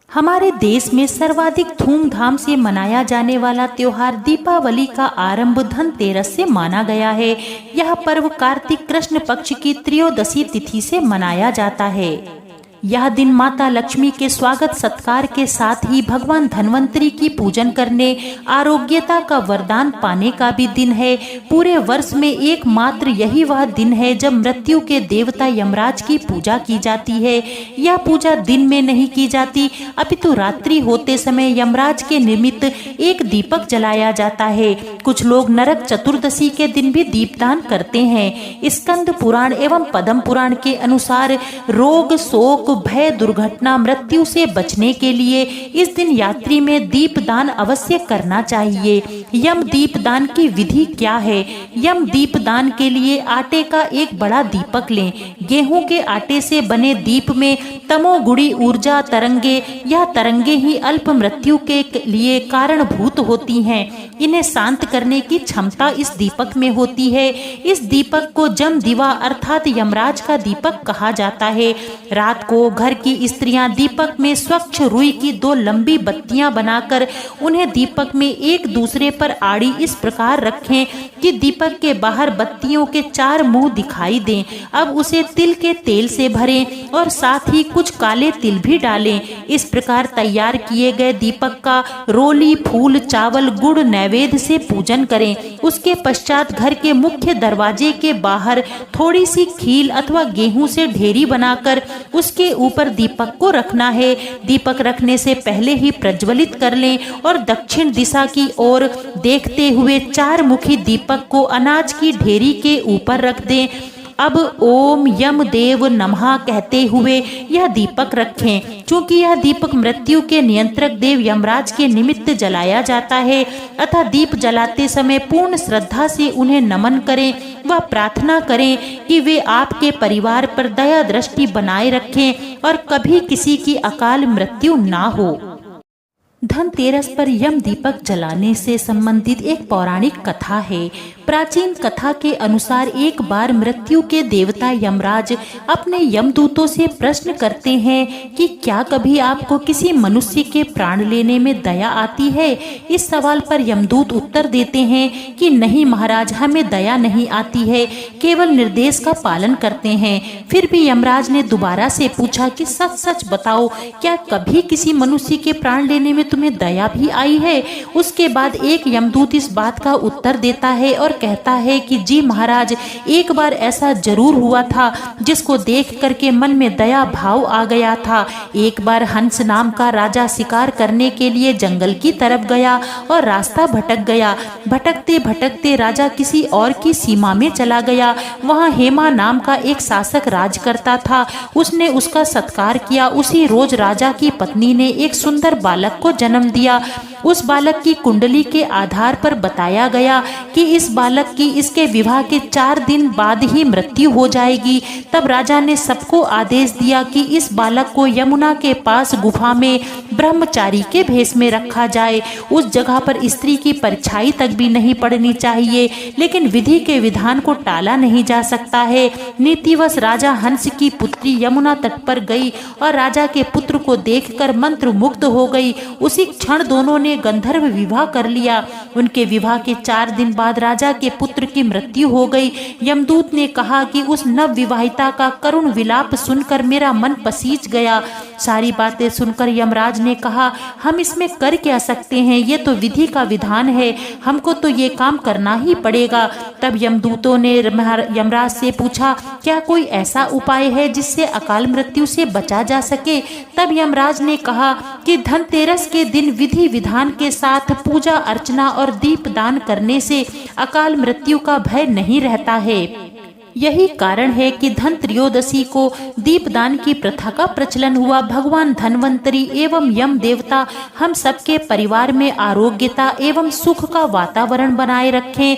हमारे देश में सर्वाधिक धूमधाम से मनाया जाने वाला त्योहार दीपावली का आरंभ धनतेरस से माना गया है। यह पर्व कार्तिक कृष्ण पक्ष की त्रयोदशी तिथि से मनाया जाता है। यह दिन माता लक्ष्मी के स्वागत सत्कार के साथ ही भगवान धन्वंतरी की पूजन करने, आरोग्यता का वरदान पाने का भी दिन है। पूरे वर्ष में एकमात्र यही वह दिन है जब मृत्यु के देवता यमराज की पूजा की जाती है। यह पूजा दिन में नहीं की जाती, अपितु रात्रि होते समय यमराज के निमित्त एक दीपक जलाया जाता है। कुछ लोग नरक चतुर्दशी के दिन भी दीपदान करते हैं। स्कंद पुराण एवं पद्म पुराण के अनुसार रोग, शोक, भय, दुर्घटना, मृत्यु से बचने के लिए इस दिन यात्री में दीपदान अवश्य करना चाहिए। यम दीपदान की विधि क्या है? यम दीपदान के लिए आटे का एक बड़ा दीपक लें। गेहूं के आटे से बने दीप में तमोगुणी ऊर्जा तरंगे, यह तरंगे ही अल्प मृत्यु के लिए कारणभूत होती हैं। इन्हें शांत करने की क्षमता इस दीपक में होती है। इस दीपक को जम दिवा अर्थात यमराज का दीपक कहा जाता है। रात को घर की स्त्रियां दीपक में स्वच्छ रुई की 2 लंबी बत्तियां बनाकर उन्हें दीपक में एक दूसरे पर आड़ी इस प्रकार रखें कि दीपक के बाहर बत्तियों के 4 मुंह दिखाई दें। अब उसे तिल के तेल से भरें और साथ ही कुछ काले तिल भी डालें। इस प्रकार तैयार किए गए दीपक का रोली, फूल, चावल, गुड़ नैवेद्य से पूजन करें। उसके पश्चात घर के मुख्य दरवाजे के बाहर थोड़ी सी खील अथवा गेहूं से ढेरी बनाकर उसके ऊपर दीपक को रखना है। दीपक रखने से पहले ही प्रज्वलित कर लें और दक्षिण दिशा की ओर देखते हुए 4 मुखी दीपक को अनाज की ढेरी के ऊपर रख दें। अब ओम यम देव नमः कहते हुए यह दीपक रखें। चूंकि यह दीपक मृत्यु के नियंत्रक देव यमराज के निमित्त जलाया जाता है, अतः दीप जलाते समय पूर्ण श्रद्धा से उन्हें नमन करें व प्रार्थना करें कि वे आपके परिवार पर दया दृष्टि बनाए रखें और कभी किसी की अकाल मृत्यु ना हो। धनतेरस पर यम दीपक जलाने से संबंधित एक पौराणिक कथा है। प्राचीन कथा के अनुसार एक बार मृत्यु के देवता यमराज अपने यमदूतों से प्रश्न करते हैं कि क्या कभी आपको किसी मनुष्य के प्राण लेने में दया आती है? इस सवाल पर यमदूत उत्तर देते हैं कि नहीं महाराज, हमें दया नहीं आती है, केवल निर्देश का पालन करते हैं। फिर भी यमराज ने दोबारा से पूछा कि सच सच बताओ, क्या कभी किसी मनुष्य के प्राण लेने में तुम्हें दया भी आई है? उसके बाद एक यमदूत इस बात का उत्तर देता है और कहता है कि जी महाराज, एक बार ऐसा जरूर हुआ था जिसको देख करके मन में दया भाव आ गया था। एक बार हंस नाम का राजा शिकार करने के लिए जंगल की तरफ गया और रास्ता भटक गया। भटकते भटकते राजा किसी और की सीमा में चला गया। वहाँ हेमा नाम का एक शासक राज करता था। उसने उसका सत्कार किया। उसी रोज राजा की पत्नी ने एक सुंदर बालक को जन्म दिया। उस बालक की कुंडली के आधार पर बताया गया कि इस बालक की इसके विवाह के 4 दिन बाद ही मृत्यु हो जाएगी। तब राजा ने सबको आदेश दिया कि इस बालक को यमुना के पास गुफा में ब्रह्मचारी के भेष में रखा जाए। उस जगह पर स्त्री की परछाई तक भी नहीं पड़नी चाहिए, लेकिन विधि के विधान को टाला नहीं जा सकता है। नीतिवश राजा हंस की पुत्री यमुना तट पर गई और राजा के पुत्र को देखकर मंत्र मुग्ध हो गई। उसी क्षण दोनों ने गंधर्व विवाह कर लिया। उनके विवाह के 4 दिन बाद राजा के पुत्र की मृत्यु हो गई। यमदूत ने कहा कि उस नव विवाहिता का करुण विलाप सुनकर मेरा मन पसीज गया। सारी बातें सुनकर यमराज ने कहा, हम इसमें कर क्या सकते हैं? ये तो विधि का विधान है, हमको तो ये काम करना ही पड़ेगा। तब यमदूतों ने यमराज से पूछा, क्या कोई ऐसा उपाय है जिससे अकाल मृत्यु से बचा जा सके? तब यमराज ने कहा कि धनतेरस के दिन विधि विधान के साथ पूजा अर्चना और दीपदान करने से अकाल मृत्यु का भय नहीं रहता है। यही कारण है कि धन त्रयोदशी को दीपदान की प्रथा का प्रचलन हुआ। भगवान धन्वंतरी एवं यम देवता हम सबके परिवार में आरोग्यता एवं सुख का वातावरण बनाए रखें।